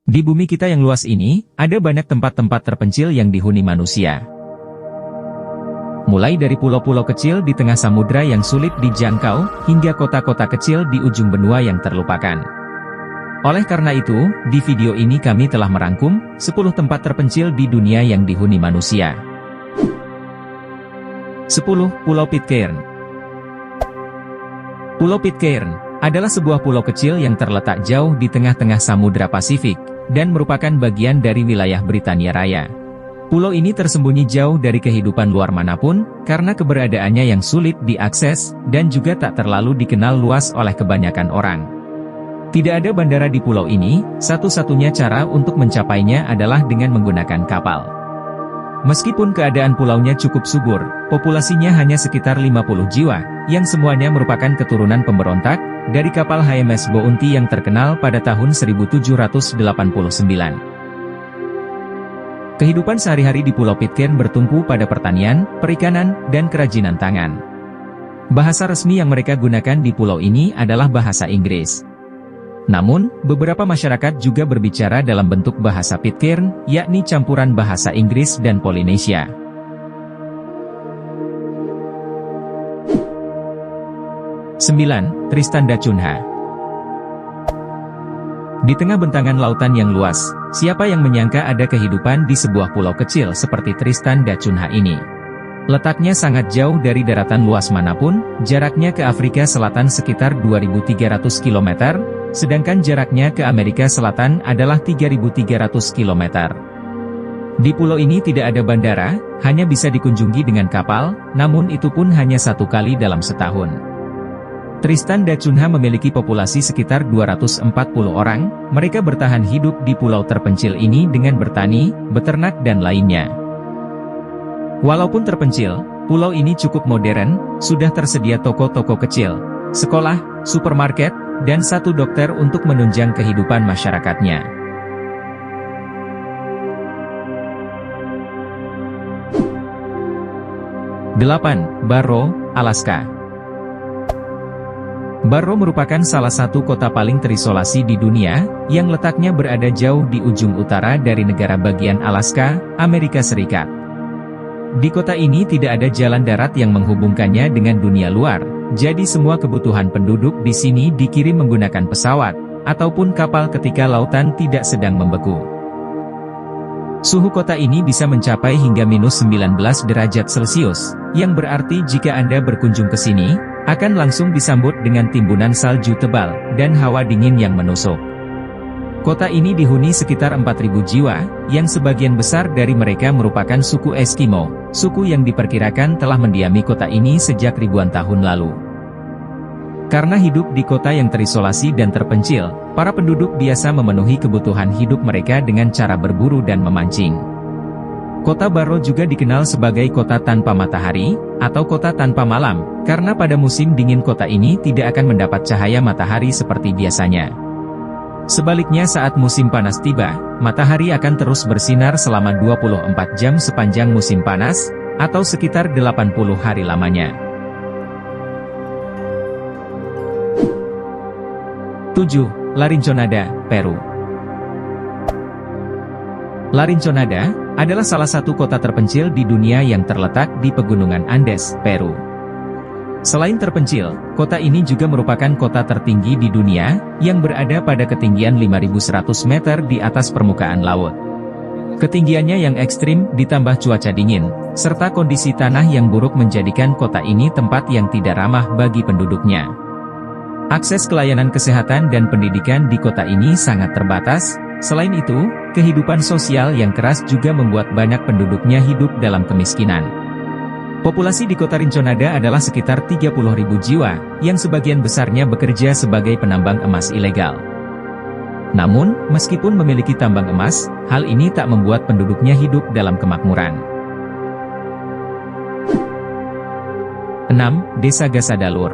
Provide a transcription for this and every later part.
Di bumi kita yang luas ini, ada banyak tempat-tempat terpencil yang dihuni manusia. Mulai dari pulau-pulau kecil di tengah samudra yang sulit dijangkau, hingga kota-kota kecil di ujung benua yang terlupakan. Oleh karena itu, di video ini kami telah merangkum 10 tempat terpencil di dunia yang dihuni manusia. 10. Pulau Pitcairn. Pulau Pitcairn adalah sebuah pulau kecil yang terletak jauh di tengah-tengah Samudra Pasifik, dan merupakan bagian dari wilayah Britania Raya. Pulau ini tersembunyi jauh dari kehidupan luar manapun, karena keberadaannya yang sulit diakses, dan juga tak terlalu dikenal luas oleh kebanyakan orang. Tidak ada bandara di pulau ini, satu-satunya cara untuk mencapainya adalah dengan menggunakan kapal. Meskipun keadaan pulaunya cukup subur, populasinya hanya sekitar 50 jiwa, yang semuanya merupakan keturunan pemberontak, dari kapal HMS Bounty yang terkenal pada tahun 1789. Kehidupan sehari-hari di Pulau Pitcairn bertumpu pada pertanian, perikanan, dan kerajinan tangan. Bahasa resmi yang mereka gunakan di pulau ini adalah bahasa Inggris. Namun, beberapa masyarakat juga berbicara dalam bentuk bahasa Pitcairn, yakni campuran bahasa Inggris dan Polinesia. Tristan da Cunha. Di tengah bentangan lautan yang luas, siapa yang menyangka ada kehidupan di sebuah pulau kecil seperti Tristan da Cunha ini? Letaknya sangat jauh dari daratan luas manapun, jaraknya ke Afrika Selatan sekitar 2.300 km, sedangkan jaraknya ke Amerika Selatan adalah 3.300 km. Di pulau ini tidak ada bandara, hanya bisa dikunjungi dengan kapal, namun itu pun hanya satu kali dalam setahun. Tristan da Cunha memiliki populasi sekitar 240 orang, mereka bertahan hidup di pulau terpencil ini dengan bertani, beternak dan lainnya. Walaupun terpencil, pulau ini cukup modern, sudah tersedia toko-toko kecil, sekolah, supermarket, dan satu dokter untuk menunjang kehidupan masyarakatnya. Barrow, Alaska. Barrow merupakan salah satu kota paling terisolasi di dunia, yang letaknya berada jauh di ujung utara dari negara bagian Alaska, Amerika Serikat. Di kota ini tidak ada jalan darat yang menghubungkannya dengan dunia luar, jadi semua kebutuhan penduduk di sini dikirim menggunakan pesawat, ataupun kapal ketika lautan tidak sedang membeku. Suhu kota ini bisa mencapai hingga -19 derajat Celcius, yang berarti jika Anda berkunjung ke sini, akan langsung disambut dengan timbunan salju tebal, dan hawa dingin yang menusuk. Kota ini dihuni sekitar 4.000 jiwa, yang sebagian besar dari mereka merupakan suku Eskimo, suku yang diperkirakan telah mendiami kota ini sejak ribuan tahun lalu. Karena hidup di kota yang terisolasi dan terpencil, para penduduk biasa memenuhi kebutuhan hidup mereka dengan cara berburu dan memancing. Kota Barrow juga dikenal sebagai kota tanpa matahari, atau kota tanpa malam, karena pada musim dingin kota ini tidak akan mendapat cahaya matahari seperti biasanya. Sebaliknya saat musim panas tiba, matahari akan terus bersinar selama 24 jam sepanjang musim panas, atau sekitar 80 hari lamanya. 7. La Rinconada, Peru. La Rinconada adalah salah satu kota terpencil di dunia yang terletak di pegunungan Andes, Peru. Selain terpencil, kota ini juga merupakan kota tertinggi di dunia, yang berada pada ketinggian 5.100 meter di atas permukaan laut. Ketinggiannya yang ekstrim ditambah cuaca dingin, serta kondisi tanah yang buruk menjadikan kota ini tempat yang tidak ramah bagi penduduknya. Akses ke layanan kesehatan dan pendidikan di kota ini sangat terbatas. Selain itu, kehidupan sosial yang keras juga membuat banyak penduduknya hidup dalam kemiskinan. Populasi di kota Rinconada adalah sekitar 30.000 jiwa, yang sebagian besarnya bekerja sebagai penambang emas ilegal. Namun, meskipun memiliki tambang emas, hal ini tak membuat penduduknya hidup dalam kemakmuran. 6. Desa Gasadalur.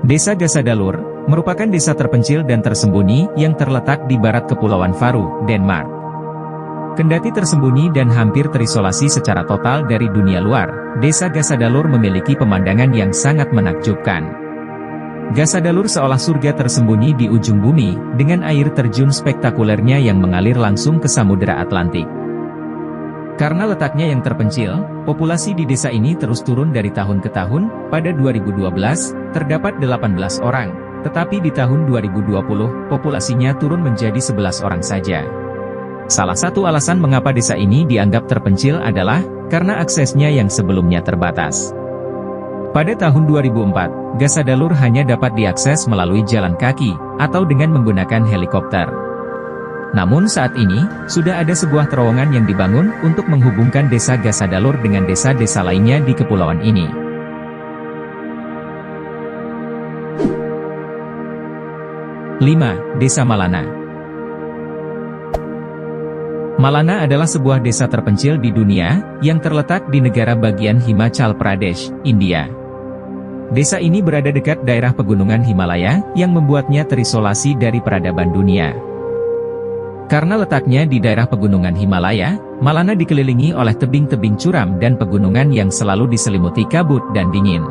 Desa Gasadalur merupakan desa terpencil dan tersembunyi yang terletak di barat Kepulauan Faroe, Denmark. Kendati tersembunyi dan hampir terisolasi secara total dari dunia luar, desa Gasadalur memiliki pemandangan yang sangat menakjubkan. Gasadalur seolah surga tersembunyi di ujung bumi, dengan air terjun spektakulernya yang mengalir langsung ke Samudera Atlantik. Karena letaknya yang terpencil, populasi di desa ini terus turun dari tahun ke tahun. Pada 2012, terdapat 18 orang, tetapi di tahun 2020, populasinya turun menjadi 11 orang saja. Salah satu alasan mengapa desa ini dianggap terpencil adalah karena aksesnya yang sebelumnya terbatas. Pada tahun 2004, Gasadalur hanya dapat diakses melalui jalan kaki, atau dengan menggunakan helikopter. Namun saat ini, sudah ada sebuah terowongan yang dibangun untuk menghubungkan desa Gasadalur dengan desa-desa lainnya di kepulauan ini. Desa Malana. Malana adalah sebuah desa terpencil di dunia, yang terletak di negara bagian Himachal Pradesh, India. Desa ini berada dekat daerah pegunungan Himalaya, yang membuatnya terisolasi dari peradaban dunia. Karena letaknya di daerah pegunungan Himalaya, Malana dikelilingi oleh tebing-tebing curam dan pegunungan yang selalu diselimuti kabut dan dingin.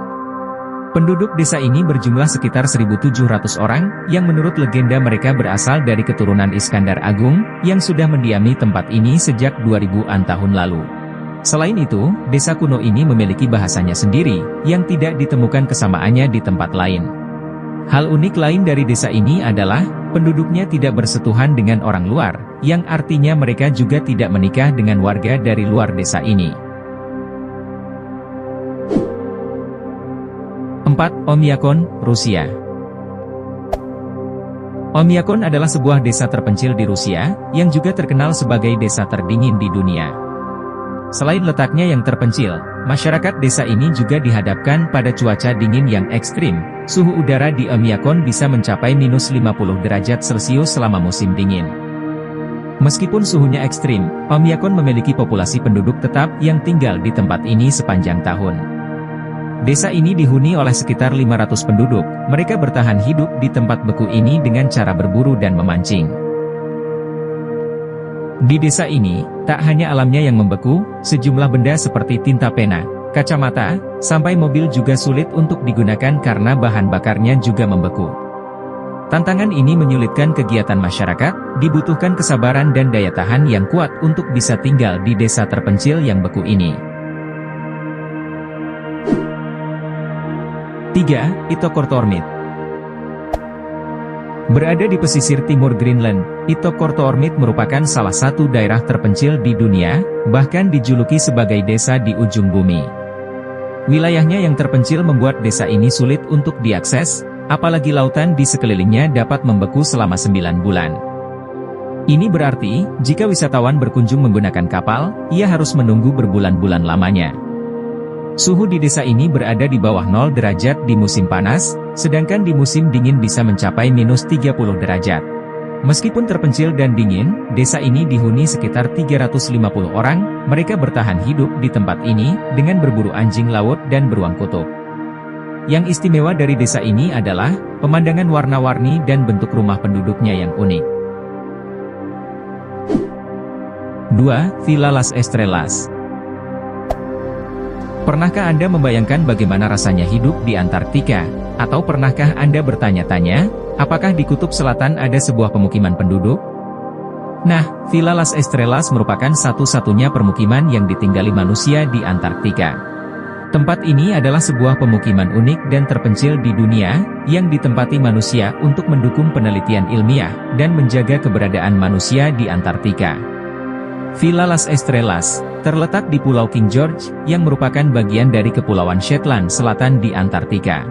Penduduk desa ini berjumlah sekitar 1.700 orang, yang menurut legenda mereka berasal dari keturunan Iskandar Agung, yang sudah mendiami tempat ini sejak 2000-an tahun lalu. Selain itu, desa kuno ini memiliki bahasanya sendiri, yang tidak ditemukan kesamaannya di tempat lain. Hal unik lain dari desa ini adalah, penduduknya tidak bersentuhan dengan orang luar, yang artinya mereka juga tidak menikah dengan warga dari luar desa ini. 4. Oymyakon, Rusia. Oymyakon adalah sebuah desa terpencil di Rusia, yang juga terkenal sebagai desa terdingin di dunia. Selain letaknya yang terpencil, masyarakat desa ini juga dihadapkan pada cuaca dingin yang ekstrim. Suhu udara di Oymyakon bisa mencapai minus 50 derajat Celcius selama musim dingin. Meskipun suhunya ekstrim, Oymyakon memiliki populasi penduduk tetap yang tinggal di tempat ini sepanjang tahun. Desa ini dihuni oleh sekitar 500 penduduk. Mereka bertahan hidup di tempat beku ini dengan cara berburu dan memancing. Di desa ini, tak hanya alamnya yang membeku, sejumlah benda seperti tinta pena, kacamata, sampai mobil juga sulit untuk digunakan karena bahan bakarnya juga membeku. Tantangan ini menyulitkan kegiatan masyarakat, dibutuhkan kesabaran dan daya tahan yang kuat untuk bisa tinggal di desa terpencil yang beku ini. 3. Ittoqqortoormiit. Berada di pesisir timur Greenland, Ittoqqortoormiit merupakan salah satu daerah terpencil di dunia, bahkan dijuluki sebagai desa di ujung bumi. Wilayahnya yang terpencil membuat desa ini sulit untuk diakses, apalagi lautan di sekelilingnya dapat membeku selama 9 bulan. Ini berarti, jika wisatawan berkunjung menggunakan kapal, ia harus menunggu berbulan-bulan lamanya. Suhu di desa ini berada di bawah 0 derajat di musim panas, sedangkan di musim dingin bisa mencapai minus 30 derajat. Meskipun terpencil dan dingin, desa ini dihuni sekitar 350 orang, mereka bertahan hidup di tempat ini, dengan berburu anjing laut dan beruang kutub. Yang istimewa dari desa ini adalah, pemandangan warna-warni dan bentuk rumah penduduknya yang unik. 2. Villa Las Estrellas. Pernahkah Anda membayangkan bagaimana rasanya hidup di Antartika? Atau pernahkah Anda bertanya-tanya, apakah di Kutub Selatan ada sebuah pemukiman penduduk? Nah, Villa Las Estrellas merupakan satu-satunya permukiman yang ditinggali manusia di Antartika. Tempat ini adalah sebuah pemukiman unik dan terpencil di dunia, yang ditempati manusia untuk mendukung penelitian ilmiah, dan menjaga keberadaan manusia di Antartika. Villa Las Estrellas terletak di Pulau King George, yang merupakan bagian dari Kepulauan Shetland Selatan di Antartika.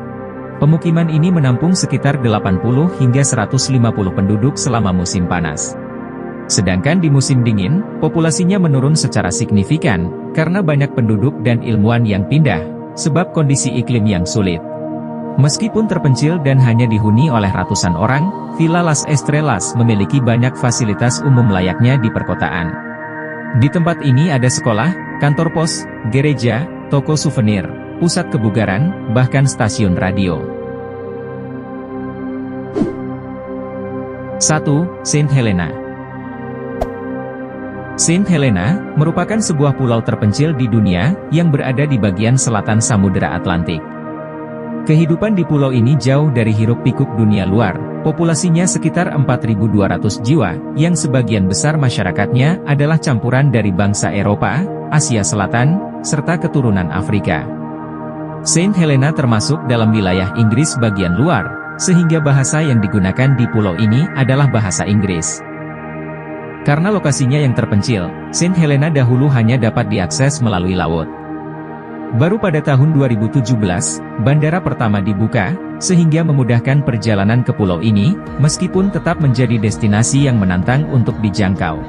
Pemukiman ini menampung sekitar 80 hingga 150 penduduk selama musim panas. Sedangkan di musim dingin, populasinya menurun secara signifikan, karena banyak penduduk dan ilmuwan yang pindah, sebab kondisi iklim yang sulit. Meskipun terpencil dan hanya dihuni oleh ratusan orang, Villa Las Estrellas memiliki banyak fasilitas umum layaknya di perkotaan. Di tempat ini ada sekolah, kantor pos, gereja, toko souvenir, pusat kebugaran, bahkan stasiun radio. 1. Saint Helena. Saint Helena merupakan sebuah pulau terpencil di dunia, yang berada di bagian selatan Samudera Atlantik. Kehidupan di pulau ini jauh dari hiruk-pikuk dunia luar. Populasinya sekitar 4.200 jiwa, yang sebagian besar masyarakatnya adalah campuran dari bangsa Eropa, Asia Selatan, serta keturunan Afrika. Saint Helena termasuk dalam wilayah Inggris bagian luar, sehingga bahasa yang digunakan di pulau ini adalah bahasa Inggris. Karena lokasinya yang terpencil, Saint Helena dahulu hanya dapat diakses melalui laut. Baru pada tahun 2017, bandara pertama dibuka, sehingga memudahkan perjalanan ke pulau ini, meskipun tetap menjadi destinasi yang menantang untuk dijangkau.